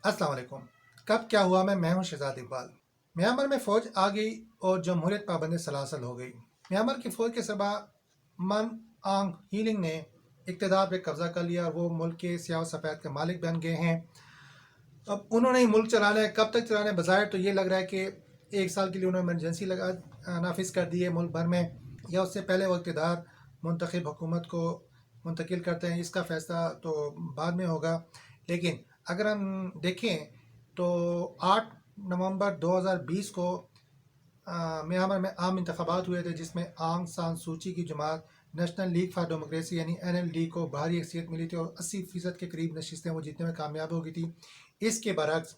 अस्सलाम वालेकुम। कब क्या हुआ मैं हूं शहजाद इकबाल। म्यांमार में फ़ौज आ गई और जमहूरियत पाबंद सलासल हो गई। म्यांमार की फ़ौज के सरबराह मन आंग हीलिंग ने इक़्तिदार पर कब्ज़ा कर लिया और वो मुल्क के स्याह सफ़ेद के मालिक बन गए हैं। अब उन्होंने ही मुल्क चलाना है, कब तक चलाना है? बज़ाहिर तो ये लग रहा है कि एक साल के लिए उन्होंने इमरजेंसी नाफिज कर दी है मुल्क भर में, या उससे पहले वो इक़्तिदार मुंतखब हुकूमत को मुंतकिल करते हैं, इसका फ़ैसला तो बाद में होगा। लेकिन अगर हम देखें तो 8 नवंबर 2020 को म्यांमार में आम इंतखाबात हुए थे, जिसमें आंग सान सूची की जमात नेशनल लीग फॉर डेमोक्रेसी यानी NLD को भारी अक्सरियत मिली थी और 80% के करीब नशिस्तें वो जीतने में कामयाब हो गई थी। इसके बरक्स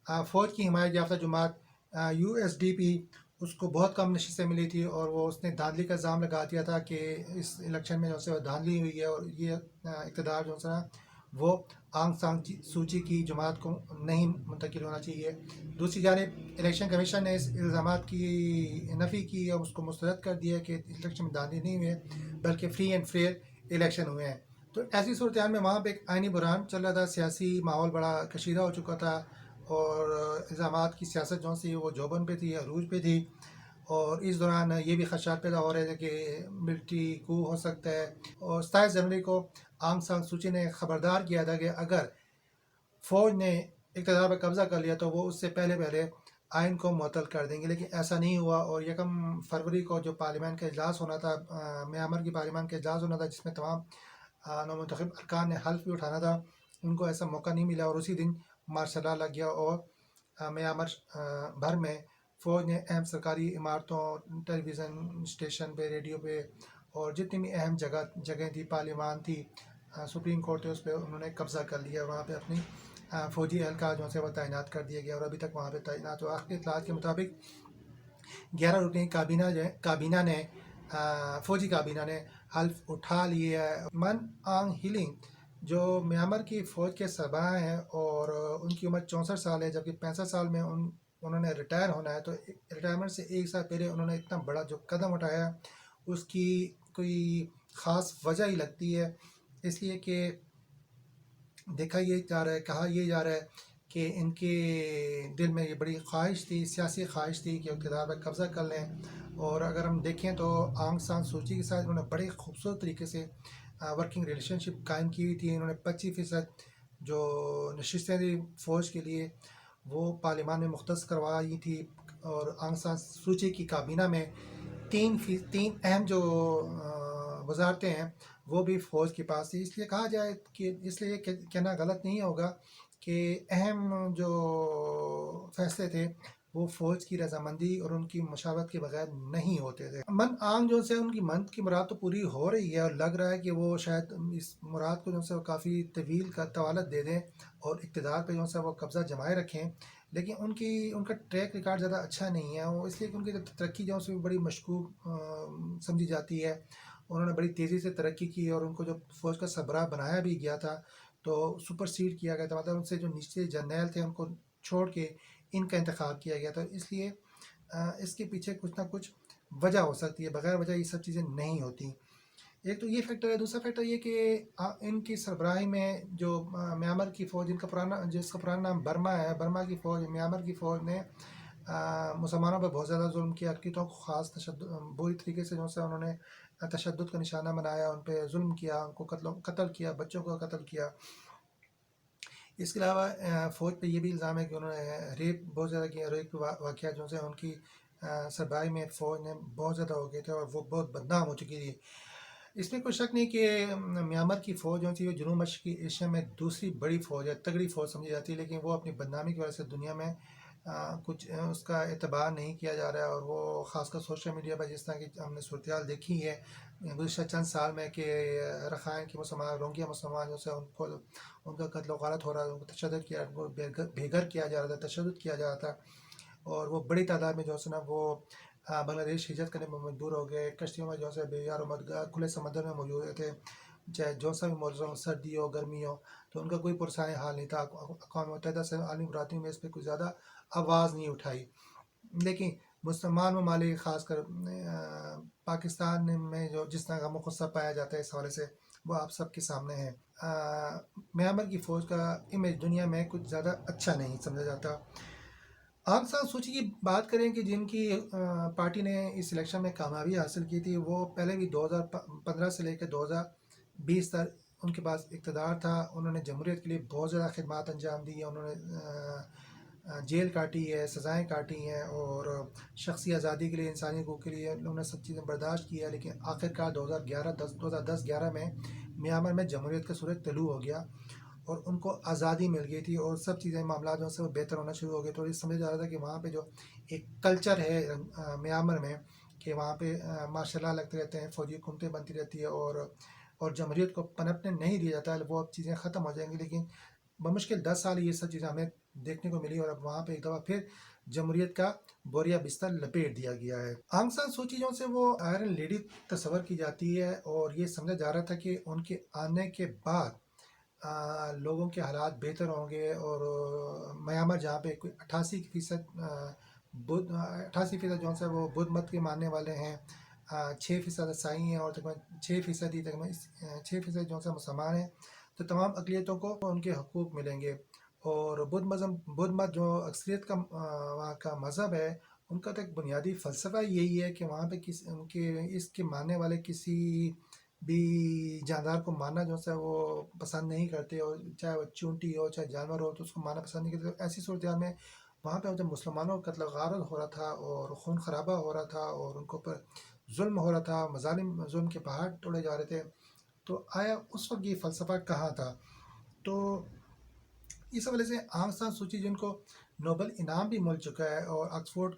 फ़ौज की हिमायत याफ्ता जमात USDP उसको बहुत कम नशिस्तें मिली थी और वो उसने धांधली का इल्ज़ाम लगा दिया था कि इस इलेक्शन में जो है धांधली हुई है और ये इक़्तिदार जो है वो आंग सान सूची की जमात को नहीं मुंतकिल होना चाहिए। दूसरी जानिब इलेक्शन कमीशन ने इस इल्ज़ाम की नफ़ी की और उसको मुस्तरद कर दिया कि इलेक्शन में धांधली नहीं हुई है, बल्कि फ्री एंड फेयर इलेक्शन हुए हैं। तो ऐसी सूरत हाल में वहाँ पर एक आइनी बुरहान चल रहा था, सियासी माहौल बड़ा कशीदा हो चुका था और इल्ज़ामात की सियासत जो सी वो जोबन पे थी, अरूज पे थी। और इस दौरान ये भी खदशात पैदा हो रहे थे कि मिलिट्री कू हो सकता है। और 27 जनवरी को आंग सान सूची ने खबरदार किया था कि अगर फ़ौज ने इक़्तिदार पर कब्ज़ा कर लिया तो वो उससे पहले पहले आइन को मुअत्तल कर देंगे, लेकिन ऐसा नहीं हुआ। और 1 फरवरी को जो पार्लियामेंट का इजलास होना था, म्यांमार की पार्लियामेंट का इजलास होना था, जिसमें तमाम नौमुंतखब अरकान ने हल्फ भी उठाना था, उनको ऐसा मौका नहीं मिला और उसी दिन मार्शल लॉ लग गया और म्यांमार भर में फ़ौज ने अहम सरकारी इमारतों, टेलीविज़न स्टेशन पे, रेडियो पे और जितनी भी अहम जगह थी, पार्लियामान थी, सुप्रीम कोर्ट थे, उस पर उन्होंने कब्ज़ा कर लिया। वहाँ पे अपनी फ़ौजी एहलकार जो है वो तैनात कर दिया गया और अभी तक वहाँ पे तैनात हो। आखिरी इत्तलात के मुताबिक 11 रुकनी काबीना ने फ़ौजी काबीना ने हल्फ उठा लिया है। मन आंग हीलिंग जो म्यांमार की फ़ौज के सरबराह हैं और उनकी उम्र 64 साल है, जबकि 65 साल में उन्होंने रिटायर होना है। तो रिटायरमेंट से एक साल पहले उन्होंने इतना बड़ा जो कदम उठाया, उसकी कोई ख़ास वजह ही लगती है, इसलिए कि देखा ये जा रहा है, कहा ये जा रहा है कि इनके दिल में ये बड़ी ख्वाहिश थी, सियासी ख्वाहिश थी कि इक़्तिदार पर कब्ज़ा कर लें। और अगर हम देखें तो आंग सान सूची के साथ उन्होंने बड़े खूबसूरत तरीके से वर्किंग रिलेशनशिप कायम की हुई थी। इन्होंने 25% जो नशिस्तें थी फ़ौज के लिए वो पार्लियामान में मुख्तस करवाई थी और आंग सान सूची की काबीना में तीन अहम जो वजारतें हैं वो भी फ़ौज के पास थी। इसलिए कहा जाए कि इसलिए कहना गलत नहीं होगा कि अहम जो फैसले थे वो फ़ौज की रजामंदी और उनकी मशावरत के बगैर नहीं होते थे। मन आंग जो से उनकी मन की मुराद तो पूरी हो रही है और लग रहा है कि वो शायद इस मुराद को जो से काफ़ी तवील का तवालत दे दें और इक़्तिदार पर जो से वो कब्ज़ा जमाए रखें। लेकिन उनका ट्रैक रिकॉर्ड ज़्यादा अच्छा नहीं है, वो इसलिए कि उनकी तरक्की जो है बड़ी मशकूक समझी जाती है। उन्होंने बड़ी तेज़ी से तरक्की की और उनको जब फ़ौज का सरबराह बनाया भी गया था तो सुपरसीड किया गया था, मतलब उनसे जो नीचे जर्नैल थे उनको छोड़ के इनका इंतखाब किया गया था। इसलिए इसके पीछे कुछ ना कुछ वजह हो सकती है, बगैर वजह ये सब चीज़ें नहीं होती। एक तो ये फैक्टर है, दूसरा फैक्टर ये कि इनकी सरबराही में जो म्यांमार की फ़ौज जिसका पुराना नाम बर्मा है, बर्मा की फ़ौज, म्यांमार की फ़ौज ने मुसलमानों पर बहुत ज़्यादा जुल्म किया, अक़लीतों को ख़ास बुरी तरीके से जो है उन्होंने तशद्दुद का निशाना बनाया, उन पर जुल्म किया, उनको कत्ल किया, बच्चों को कत्ल किया। इसके अलावा फ़ौज पे ये भी इल्ज़ाम है कि उन्होंने रेप बहुत ज़्यादा किया, रेप के वाक़यात जो है उनकी सरबराही में फ़ौज ने बहुत ज़्यादा हो गए थे और वो बहुत बदनाम हो चुकी थी। इसमें कोई शक नहीं कि म्यांमार की फ़ौज जो थी वो जनूब मशरक़ी एशिया में दूसरी बड़ी फ़ौज है, तगड़ी फ़ौज समझी जाती है, लेकिन वो अपनी बदनामी की वजह से दुनिया में कुछ उसका एतबार नहीं किया जा रहा है। और वो ख़ासकर सोशल मीडिया पर जिस तरह की हमने सूरत हाल देखी है गुज़श्ता चंद साल में कि रखाइन के मुसलमान, रोहिंग्या मुसलमान जो है उनको उनका कत्ल वारत हो रहा है, उनको तशद्दुद किया, उनको बेघर किया जा रहा था, तशद्दुद किया जा रहा था। और वो बड़ी तादाद में जो है ना वो बांग्लादेश हिजरत करने में मजबूर हो गए, कश्तियों में जो है बेयार मददगार खुले समंदर में मौजूद थे, चाहे जो सा भी मौसम, सर्दी हो गर्मी हो, तो उनका कोई पुरसान हाल नहीं था। अक़वाम मुत्तहिदा से आलमी बरादरी में इस पर कुछ ज़्यादा आवाज़ नहीं उठाई। लेकिन मुसलमान ममालिक ख़ासकर पाकिस्तान में जो जिस तरह का गुस्सा पाया जाता है इस हवाले से, وہ آپ سب کے سامنے ہے۔ میانمار کی فوج کا امیج دنیا میں کچھ زیادہ اچھا نہیں سمجھا جاتا۔ آنگ سان سوچی کی بات کریں کہ جن کی پارٹی نے اس الیکشن میں کامیابی حاصل کی تھی، وہ پہلے بھی 2015 سے لے کے 2020 تک ان کے پاس اقتدار تھا۔ انہوں نے جمہوریت کے لیے بہت زیادہ خدمات انجام دی ہیں، انہوں نے جیل کاٹی ہے، سزائیں کاٹی ہیں، اور شخصی آزادی کے لیے، انسانی حقوق کے لیے انہوں نے سب چیزیں برداشت کی ہے۔ لیکن آخرکار 2010-11 میں میانمار میں جمہوریت کا سورج طلوع ہو گیا اور ان کو آزادی مل گئی تھی، اور سب چیزیں معاملات جو سے وہ بہتر ہونا شروع ہو گئے۔ تو یہ سمجھا جا رہا تھا کہ وہاں پہ جو ایک کلچر ہے میانمار میں، کہ وہاں پہ مارشل لا لگتے رہتے ہیں، فوجی حکومتیں بنتی رہتی ہے، اور جمہوریت کو پنپنے نہیں دیا جاتا ہے، وہ اب چیزیں ختم ہو جائیں گی۔ لیکن بمشکل 10 سال یہ سب چیزیں ہمیں دیکھنے کو ملی، اور اب وہاں پہ ایک دفعہ پھر جمہوریت کا بوریا بستر لپیٹ دیا گیا ہے۔ آنگ سان سوچی جو سے وہ آئرن لیڈی تصور کی جاتی ہے، اور یہ سمجھا جا رہا تھا کہ ان کے آنے کے بعد لوگوں کے حالات بہتر ہوں گے، اور میانمار جہاں پہ کوئی 88% 88% جو ہے وہ بدھ مت کے ماننے والے ہیں، 6% عیسائی ہیں، اور تقریباً 6% جو ہے مسلمان ہیں، تو تمام اقلیتوں کو ان کے حقوق ملیں گے۔ اور بدھ مت جو اکثریت کا وہاں کا مذہب ہے، ان کا تو ایک بنیادی فلسفہ یہی ہے کہ وہاں پہ ان کے اس کے ماننے والے کسی بھی جاندار کو مارنا جو ہے وہ پسند نہیں کرتے، اور چاہے وہ چونٹی ہو چاہے جانور ہو تو اس کو مارنا پسند نہیں کرتے۔ ایسی صورتحال میں وہاں پہ جب مسلمانوں کا قتل و غارت ہو رہا تھا، اور خون خرابہ ہو رہا تھا، اور ان کو پر ظلم ہو رہا تھا، مظالم ظلم کے پہاڑ توڑے جا رہے تھے، تو آیا اس وقت یہ فلسفہ کہاں تھا؟ تو اس حوالے سے آنگ سان سوچی جن کو نوبل انعام بھی مل چکا ہے، اور آکسفورڈ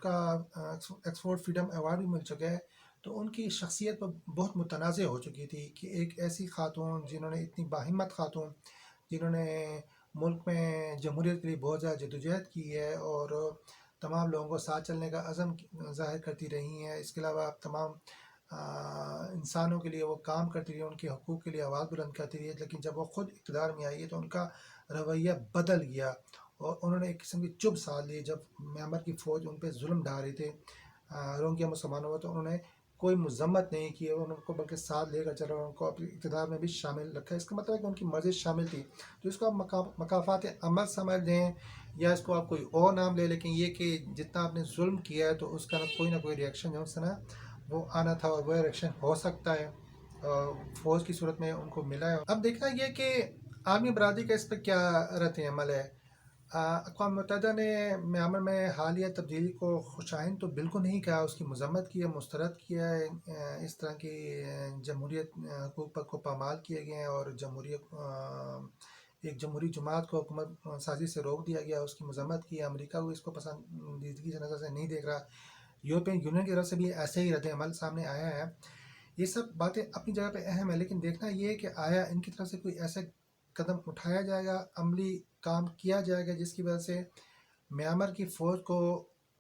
فریڈم ایوارڈ بھی مل چکا ہے، تو ان کی شخصیت پر بہت متنازع ہو چکی تھی کہ ایک ایسی خاتون جنہوں نے اتنی باہمت خاتون جنہوں نے ملک میں جمہوریت کے لیے بہت زیادہ جدوجہد کی ہے، اور تمام لوگوں کو ساتھ چلنے کا عزم ظاہر کرتی رہی ہیں، اس کے علاوہ تمام انسانوں کے لیے وہ کام کرتی رہی، ان کے حقوق کے لیے آواز بلند کرتی رہی، لیکن جب وہ خود اقتدار میں آئی ہے تو ان کا رویہ بدل گیا، اور انہوں نے ایک قسم کی چپ ساتھ لی۔ جب میانمار کی فوج ان پہ ظلم ڈھا رہی تھے روہنگیا مسلمانوں کو، تو انہوں نے کوئی مذمت نہیں کی، اور ان کو بلکہ ساتھ لے کر چلا، ان کو اپنے اقتدار میں بھی شامل رکھا۔ اس کا مطلب ہے کہ ان کی مرضی شامل تھی، تو اس کو آپ مکافات عمل سمجھ دیں یا اس کو آپ کوئی اور نام لیں، لیکن یہ کہ جتنا آپ نے ظلم کیا ہے تو اس کا نہ کوئی ریئیکشن جو ہے نا وہ آنا تھا، اور وہ ریئیکشن ہو سکتا ہے فوج کی صورت میں ان کو ملا ہے۔ اب دیکھنا یہ کہ عالمی برادری کا اس پہ کیا رد عمل ہے۔ اقوام متحدہ نے میانمار میں حالیہ تبدیلی کو خوشائند تو بالکل نہیں کہا، اس کی مذمت کی ہے، مسترد کیا ہے، اس طرح کی جمہوریت حقوق کو پامال کیے گئے ہیں، اور ایک جمہوری جماعت کو حکومت سازی سے روک دیا گیا، اس کی مذمت کی ہے۔ امریکہ کو اس کو پسندیدگی سے نظر سے نہیں دیکھ رہا، یورپین یونین کی طرف سے بھی ایسے ہی رد عمل سامنے آیا ہے۔ یہ سب باتیں اپنی جگہ پہ اہم ہے، لیکن دیکھنا یہ ہے کہ آیا ان کی طرف سے کوئی ایسا قدم اٹھایا جائے گا، عملی کام کیا جائے گا، جس کی وجہ سے میانمار کی فوج کو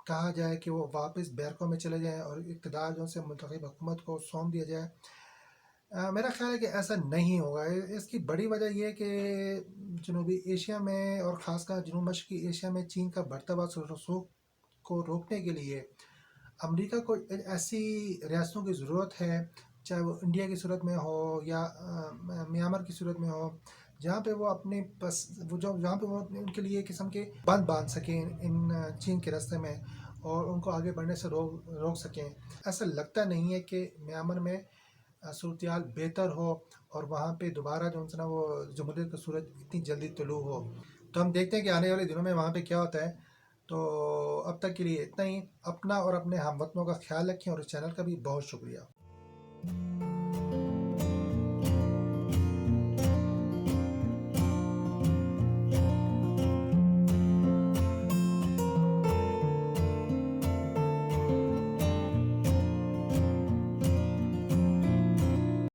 کہا جائے کہ وہ واپس بیرکوں میں چلے جائیں، اور اقتدار جو سے منتخب حکومت کو سونپ دیا جائے۔ میرا خیال ہے کہ ایسا نہیں ہوگا۔ اس کی بڑی وجہ یہ ہے کہ جنوبی ایشیا میں، اور خاص کر جنوب مشرقی ایشیا میں، چین کا بڑھتا ہوا رسوخ کو روکنے کے لیے امریکہ کو ایسی ریاستوں کی ضرورت ہے، چاہے وہ انڈیا کی صورت میں ہو یا میانمار کی صورت میں ہو، جہاں پہ وہ اپنے جہاں پہ وہ ان کے لیے قسم کے بند باندھ سکیں ان چین کے راستے میں، اور ان کو آگے بڑھنے سے روک سکیں۔ ایسا لگتا نہیں ہے کہ میانمار میں صورتحال بہتر ہو، اور وہاں پہ دوبارہ جو ہے وہ جمہوریت کا سورج اتنی جلدی طلوع ہو۔ تو ہم دیکھتے ہیں کہ آنے والے دنوں میں وہاں پہ کیا ہوتا ہے۔ تو اب تک کے لیے اتنا ہی۔ اپنا اور اپنے ہم وطنوں کا خیال رکھیں، اور اس چینل کا بھی بہت شکریہ۔